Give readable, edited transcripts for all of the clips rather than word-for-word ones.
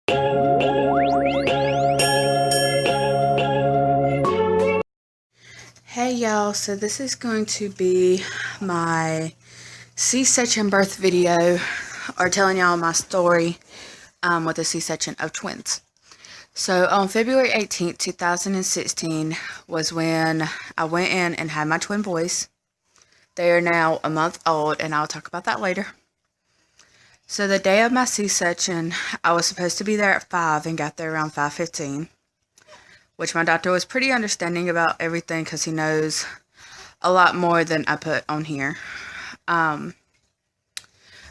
Hey y'all, so this is going to be my C-section birth video, or telling y'all my story with the C-section of twins. So on February 18th, 2016 was when I went in and had my twin boys. They are now a month old, and I'll talk about that later. So the day of my C-section, I was supposed to be there at 5 and got there around 5:15, which my doctor was pretty understanding about everything because he knows a lot more than I put on here. But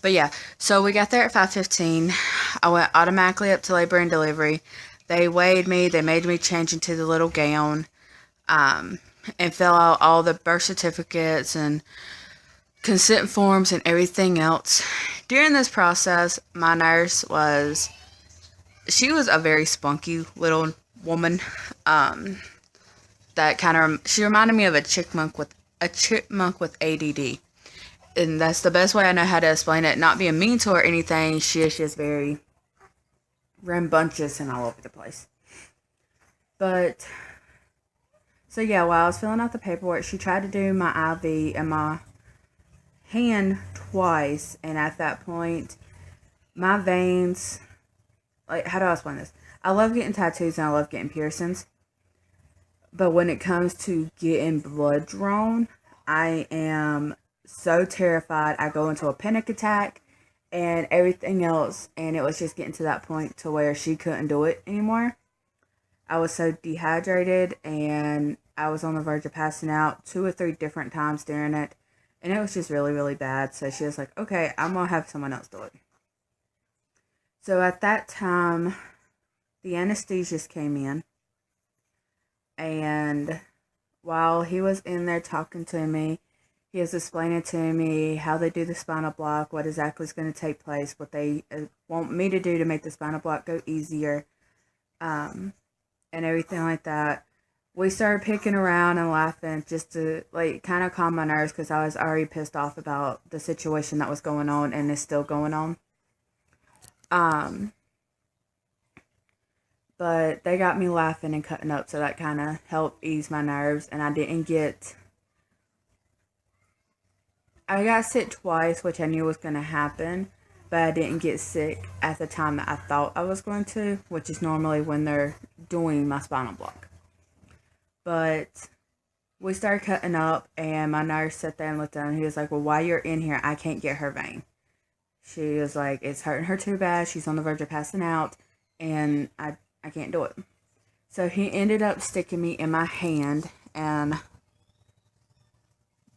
yeah, so we got there at 5:15. I went automatically up to labor and delivery. They weighed me. They made me change into the little gown, and fill out all the birth certificates and consent forms and everything else. During this process, my nurse she was a very spunky little woman. She reminded me of a chipmunk with ADD. And that's the best way I know how to explain it. Not being mean to her or anything, she is just very rambunctious and all over the place. But, so yeah, while I was filling out the paperwork, she tried to do my IV in my hand twice. And at that point, my veins, like, how do I explain this? I love getting tattoos and I love getting piercings. But when it comes to getting blood drawn, I am so terrified. I go into a panic attack and everything else. And it was just getting to that point to where she couldn't do it anymore. I was so dehydrated and I was on the verge of passing out 2 or 3 different times during it. And it was just really, really bad. So she was like, okay, I'm going to have someone else do it. So at that time, the anesthesiast came in. And while he was in there talking to me, he was explaining to me how they do the spinal block, what exactly is going to take place, what they want me to do to make the spinal block go easier, and everything like that. We started picking around and laughing just to, like, kind of calm my nerves because I was already pissed off about the situation that was going on and is still going on. But they got me laughing and cutting up, so that kind of helped ease my nerves. And I got sick twice, which I knew was going to happen, but I didn't get sick at the time that I thought I was going to, which is normally when they're doing my spinal block. But we started cutting up, and my nurse sat there and looked at him. He was like, well, while you're in here, I can't get her vein. She was like, it's hurting her too bad. She's on the verge of passing out, and I can't do it. So he ended up sticking me in my hand, and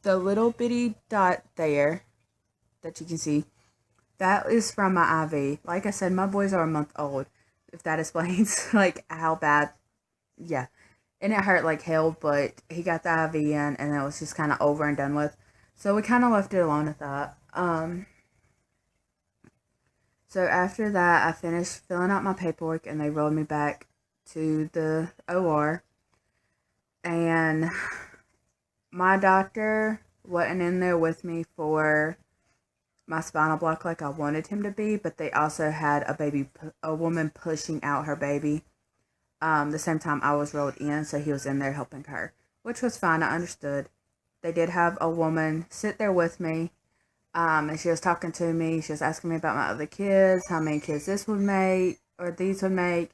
the little bitty dot there that you can see, that is from my IV. Like I said, my boys are a month old, if that explains like how bad. Yeah. And it hurt like hell, but he got the IV in and it was just kind of over and done with. So we kind of left it alone at that. So after that, I finished filling out my paperwork and they rolled me back to the OR. And my doctor wasn't in there with me for my spinal block like I wanted him to be, but they also had a woman pushing out her baby the same time I was rolled in, so he was in there helping her, which was fine. I understood. They did have a woman sit there with me, and she was talking to me. She was asking me about my other kids, how many kids this would make, or these would make,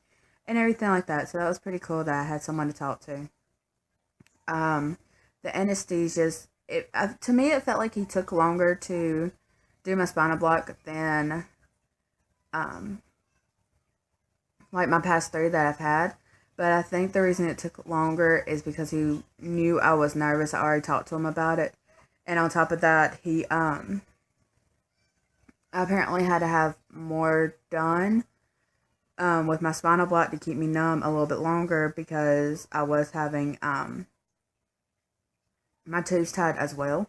and everything like that. So that was pretty cool that I had someone to talk to. The anesthesiast, to me, it felt like he took longer to do my spinal block than, like my past 3 that I've had. But I think the reason it took longer is because he knew I was nervous. I already talked to him about it. And on top of that, he apparently had to have more done with my spinal block to keep me numb a little bit longer because I was having my tubes tied as well.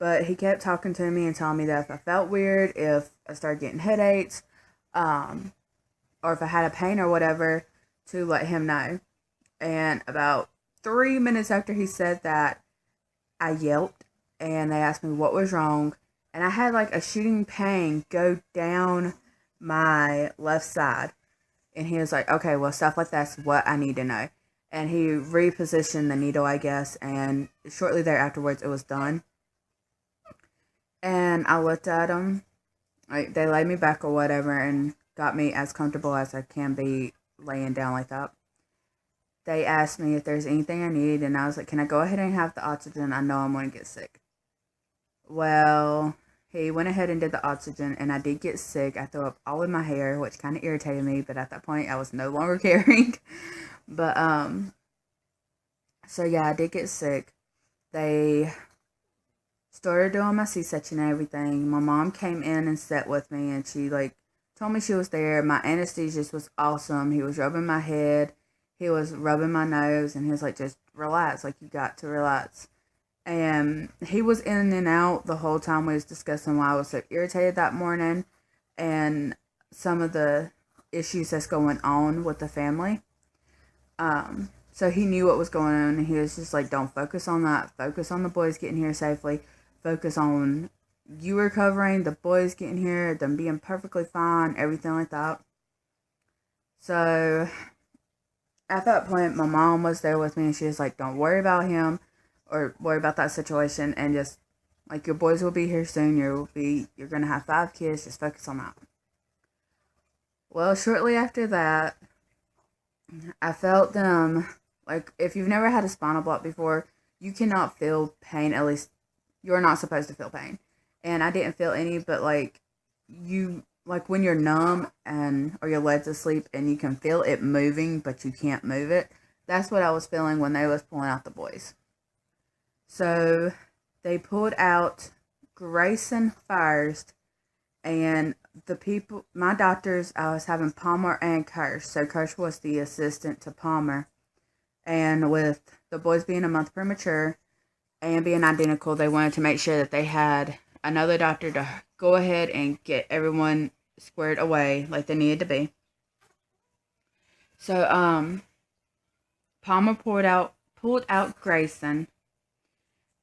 But he kept talking to me and telling me that if I felt weird, if I started getting headaches, or if I had a pain or whatever, to let him know. And about 3 minutes after he said that, I yelped and they asked me what was wrong. And I had like a shooting pain go down my left side. And he was like, okay, well, stuff like that's what I need to know. And he repositioned the needle, I guess, and shortly thereafterwards it was done. And I looked at him, like, they laid me back or whatever and got me as comfortable as I can be laying down like that. They asked me if there's anything I need, and I was like, can I go ahead and have the oxygen? I know I'm going to get sick. Well, he went ahead and did the oxygen, and I did get sick. I threw up all in my hair, which kind of irritated me, but at that point, I was no longer caring. But, so yeah, I did get sick. They started doing my C-section and everything. My mom came in and sat with me, and she, like, told me she was there. My anesthesiologist was awesome. He was rubbing my head. He was rubbing my nose, and he was like, just relax. Like, you got to relax. And he was in and out the whole time we was discussing why I was so irritated that morning and some of the issues that's going on with the family. So he knew what was going on, and he was just like, don't focus on that. Focus on the boys getting here safely. Focus on you recovering, the boys getting here, them being perfectly fine, everything like that. So at that point, my mom was there with me, and she was like, don't worry about him or worry about that situation, and just, like, your boys will be here soon. You're going to have 5 kids. Just focus on that. Well, shortly after that, I felt them, like, if you've never had a spinal block before, you cannot feel pain. At least you're not supposed to feel pain. And I didn't feel any, but, like, like when you're numb or your legs asleep and you can feel it moving, but you can't move it. That's what I was feeling when they was pulling out the boys. So they pulled out Grayson first, and the people, my doctors, I was having Palmer and Kirsch. So Kirsch was the assistant to Palmer. And with the boys being a month premature and being identical, they wanted to make sure that they had another doctor to go ahead and get everyone squared away like they needed to be. So, Palmer pulled out Grayson,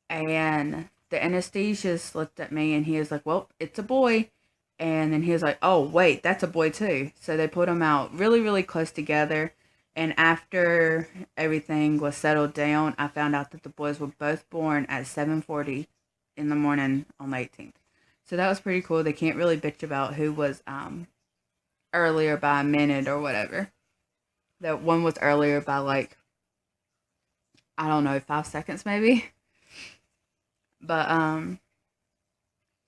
and the anesthesiologist looked at me and he was like, well, it's a boy. And then he was like, oh, wait, that's a boy too. So they put them out really, really close together. And after everything was settled down, I found out that the boys were both born at 7:40 in the morning on the 18th. So that was pretty cool. They can't really bitch about who was earlier by a minute or whatever. That one was earlier by, like, I don't know, 5 seconds maybe. But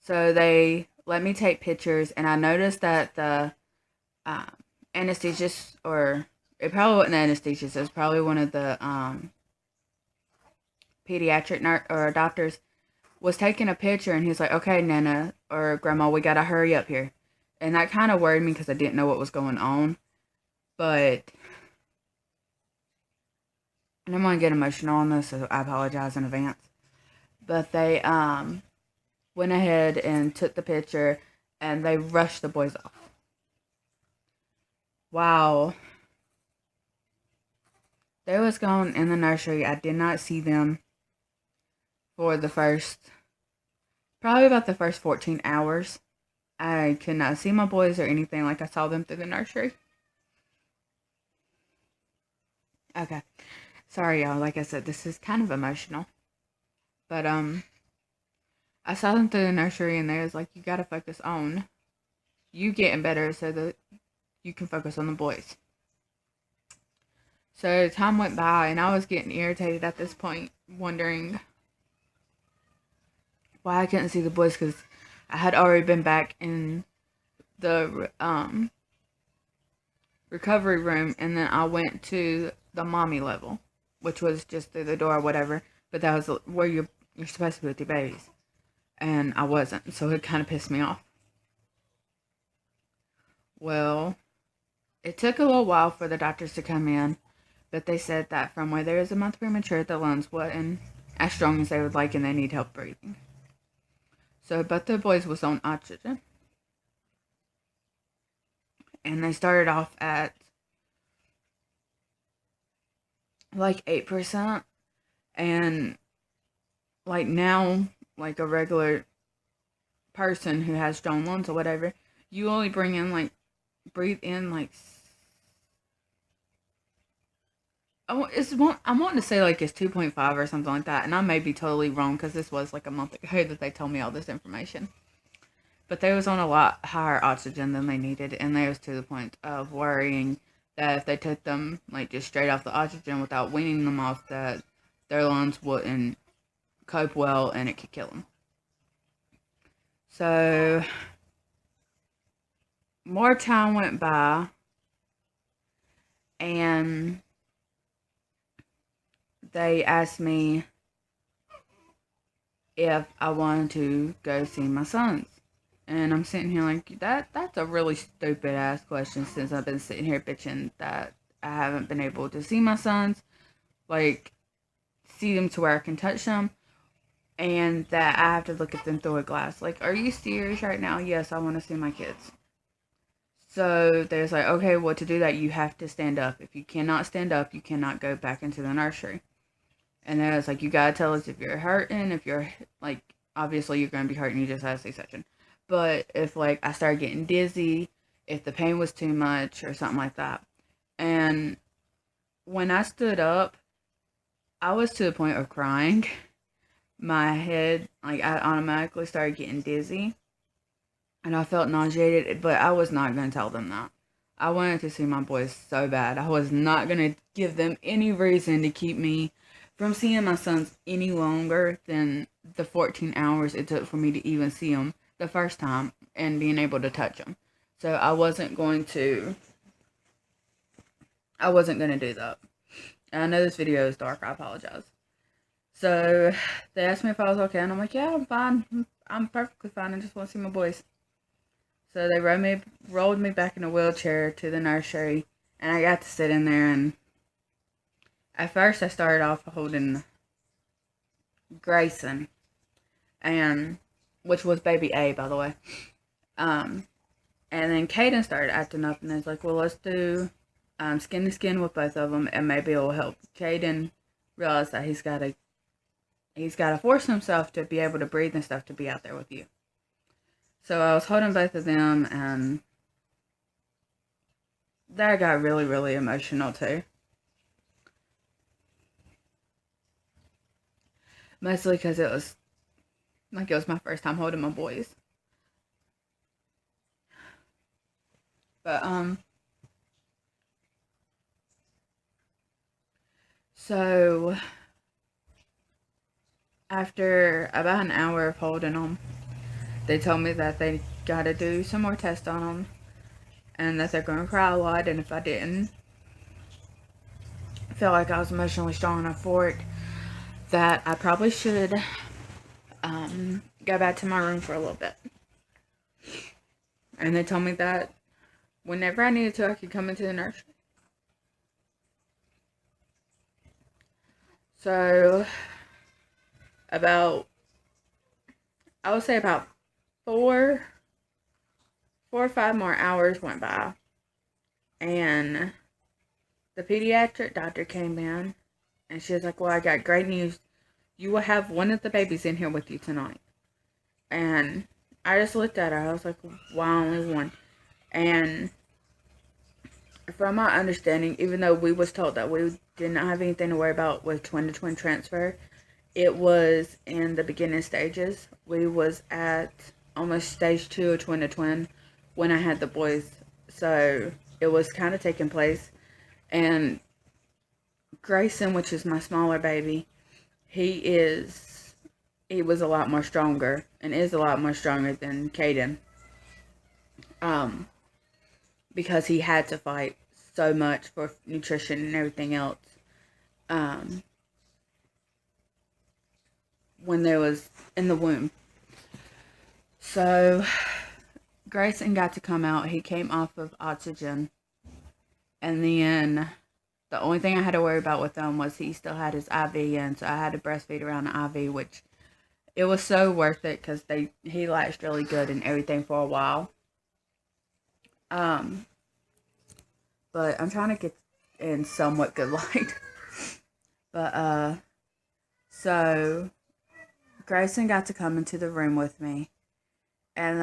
so they let me take pictures, and I noticed that the anesthesiologist, or it probably wasn't the anesthesiologist, it was probably one of the pediatric or doctors, was taking a picture, and he's like, okay, Nana or Grandma, we gotta hurry up here. And that kind of worried me because I didn't know what was going on. But, and I'm gonna get emotional on this, so I apologize in advance. But they went ahead and took the picture, and they rushed the boys off. Wow. They was gone in the nursery. I did not see them for probably about the first 14 hours. I could not see my boys or anything like I saw them through the nursery. Okay. Sorry, y'all. Like I said, this is kind of emotional. But, I saw them through the nursery, and they was like, you gotta focus on you getting better so that you can focus on the boys. So time went by, and I was getting irritated at this point, wondering why I couldn't see the boys, because I had already been back in the recovery room, and then I went to the mommy level, which was just through the door or whatever, but that was where you're supposed to be with your babies. And I wasn't, so it kind of pissed me off. Well, it took a little while for the doctors to come in, but they said that from where there is a month premature, the lungs wasn't as strong as they would like, and they need help breathing. So both the boys was on oxygen. And they started off at like 8%. And like now, like a regular person who has strong lungs or whatever, you only bring in like breathe in like I'm wanting to say like it's 2.5 or something like that, and I may be totally wrong because this was like a month ago that they told me all this information. But they was on a lot higher oxygen than they needed, and they was to the point of worrying that if they took them like just straight off the oxygen without weaning them off, that their lungs wouldn't cope well and it could kill them. So more time went by, and they asked me if I wanted to go see my sons. And I'm sitting here like, that's a really stupid ass question, since I've been sitting here bitching that I haven't been able to see my sons, like see them to where I can touch them, and that I have to look at them through a glass. Like, are you serious right now? Yes, I want to see my kids. So there's like, okay, well, to do that, you have to stand up. If you cannot stand up, you cannot go back into the nursery. And then it's like, you gotta tell us if you're hurting, if you're like, obviously you're gonna be hurting, you just had a C-section. But if like I started getting dizzy, if the pain was too much or something like that. And when I stood up, I was to the point of crying. My head, like, I automatically started getting dizzy. And I felt nauseated, but I was not going to tell them that. I wanted to see my boys so bad. I was not going to give them any reason to keep me from seeing my sons any longer than the 14 hours it took for me to even see them the first time and being able to touch them. So I wasn't going to do that. And I know this video is dark. I apologize. So they asked me if I was okay, and I'm like, yeah, I'm fine. I'm perfectly fine. I just want to see my boys. So they rolled me back in a wheelchair to the nursery, and I got to sit in there. And at first, I started off holding Grayson, and which was baby A, by the way. And then Caden started acting up, and I was like, well, let's do skin to skin with both of them, and maybe it will help Caden realize that he's got to force himself to be able to breathe and stuff to be out there with you. So I was holding both of them, and that got really, really emotional too. Mostly because it was my first time holding my boys. But so after about an hour of holding them, they told me that they got to do some more tests on them, and that they're going to cry a lot, and if I didn't feel like I was emotionally strong enough for it, that I probably should go back to my room for a little bit. And they told me that whenever I needed to, I could come into the nursery. So I would say about 4 or 5 more hours went by, and the pediatric doctor came in, and she was like, well, I got great news. You will have one of the babies in here with you tonight. And I just looked at her. I was like, why only one? And from my understanding, even though we was told that we did not have anything to worry about with twin-to-twin transfer, it was in the beginning stages. We was at almost stage 2 of twin-to-twin when I had the boys. So it was kind of taking place. And Grayson, which is my smaller baby, he was a lot more stronger, and is a lot more stronger than Caden. Because he had to fight so much for nutrition and everything else. When there was in the womb. So Grayson got to come out. He came off of oxygen. And then the only thing I had to worry about with him was he still had his IV in, so I had to breastfeed around the IV, which it was so worth it because he latched really good and everything for a while. But I'm trying to get in somewhat good light. But so Grayson got to come into the room with me, and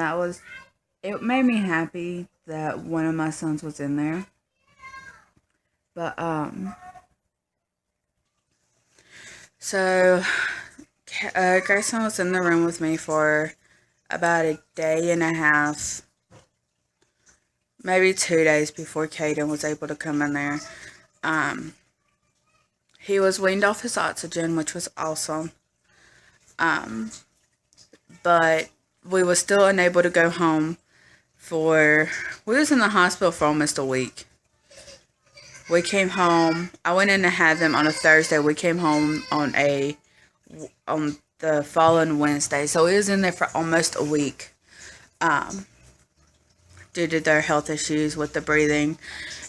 it made me happy that one of my sons was in there. But, so, Grayson was in the room with me for about a day and a half, maybe 2 days before Caden was able to come in there. He was weaned off his oxygen, which was awesome. But we were still unable to go home we was in the hospital for almost a week. We came home, I went in to have them on a Thursday. We came home on the following Wednesday. So we was in there for almost a week. Due to their health issues with the breathing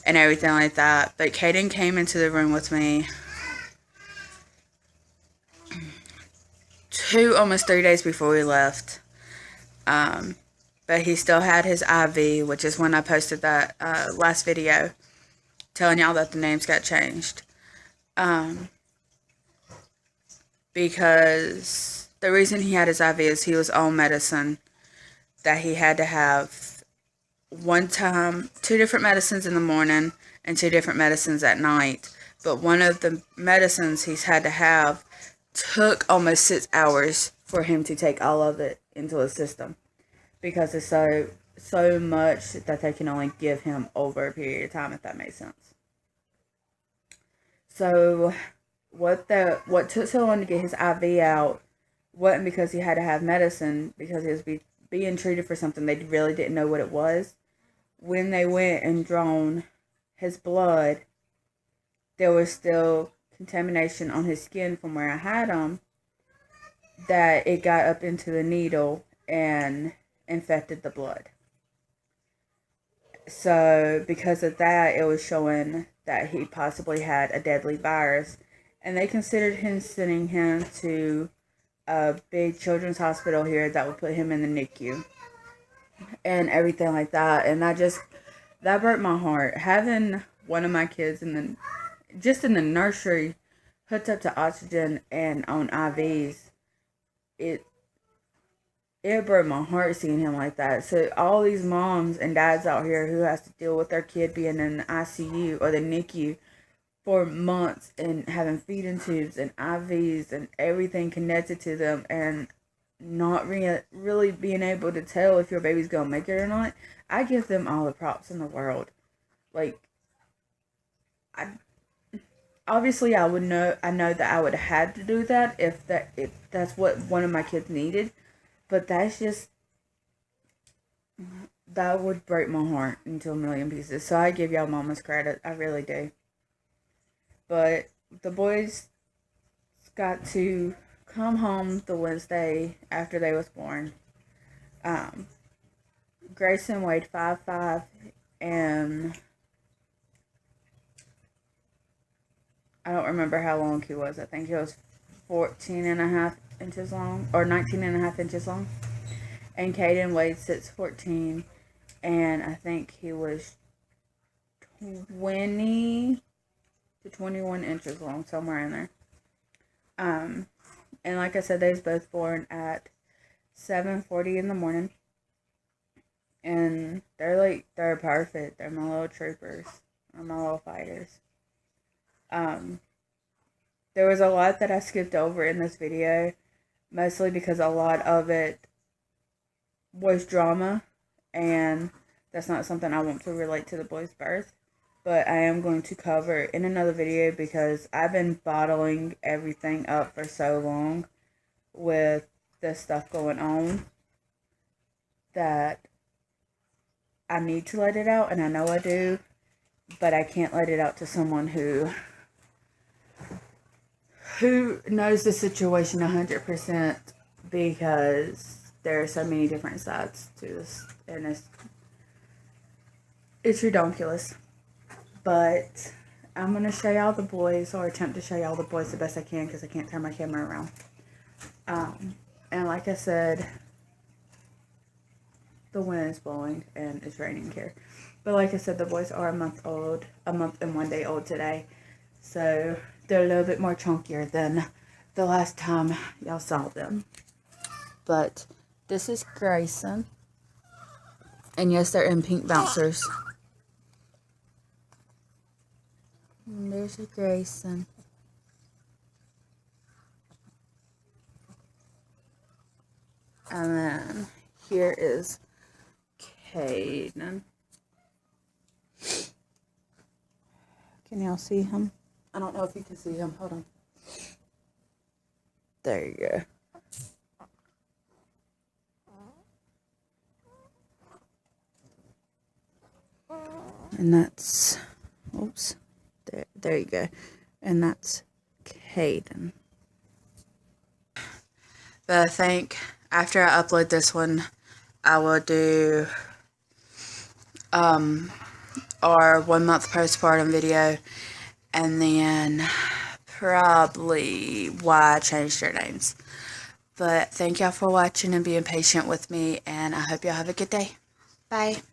and everything like that. But Caden came into the room with me almost 3 days before we left. But he still had his IV, which is when I posted that last video telling y'all that the names got changed. Because the reason he had his IV is he was on medicine that he had to have 2 different medicines in the morning and 2 different medicines at night. But one of the medicines he's had to have took almost 6 hours for him to take all of it into his system. Because it's so much that they can only give him over a period of time, if that makes sense. So what took so long to get his IV out wasn't because he had to have medicine, because he was being treated for something they really didn't know what it was. When they went and drawn his blood, there was still contamination on his skin from where I had him, that it got up into the needle and infected the blood. So because of that, it was showing that he possibly had a deadly virus, and they considered sending him to a big children's hospital here that would put him in the NICU and everything like that. And that broke my heart. Having one of my kids in the nursery hooked up to oxygen and on IVs, it broke my heart seeing him like that. So all these moms and dads out here who has to deal with their kid being in the ICU or the NICU for months and having feeding tubes and IVs and everything connected to them, and not really being able to tell if your baby's gonna make it or not, I give them all the props in the world. Like, obviously I know that I would have had to do that if that's what one of my kids needed. But that would break my heart into a million pieces. So I give y'all mamas credit. I really do. But the boys got to come home the Wednesday after they was born. Grayson weighed 5'5", and I don't remember how long he was. I think he was 14.5 inches long, or 19.5 inches long. And Caden weighed 6'14", and I think he was 20 to 21 inches long, somewhere in there. And like I said, they was both born at 7:40 in the morning. And they're perfect. They're my little troopers. They're my little fighters. There was a lot that I skipped over in this video, mostly because a lot of it was drama, and that's not something I want to relate to the boy's birth. But I am going to cover in another video, because I've been bottling everything up for so long with this stuff going on that I need to let it out, and I know I do, but I can't let it out to someone who knows the situation 100%, because there are so many different sides to this, and it's ridiculous. But I'm going to show y'all the boys, or attempt to show y'all the boys the best I can, because I can't turn my camera around. And like I said, the wind is blowing and it's raining here. But like I said, the boys are a month and 1 day old today. So they're a little bit more chunkier than the last time y'all saw them. But this is Grayson. And yes, they're in pink bouncers. And there's a Grayson. And then here is Caden. Can y'all see him? I don't know if you can see him. Hold on. There you go. And that's, oops, there you go. And that's Caden. But I think after I upload this one, I will do our 1 month postpartum video, and then probably why I changed their names. But thank y'all for watching and being patient with me, and I hope y'all have a good day. Bye.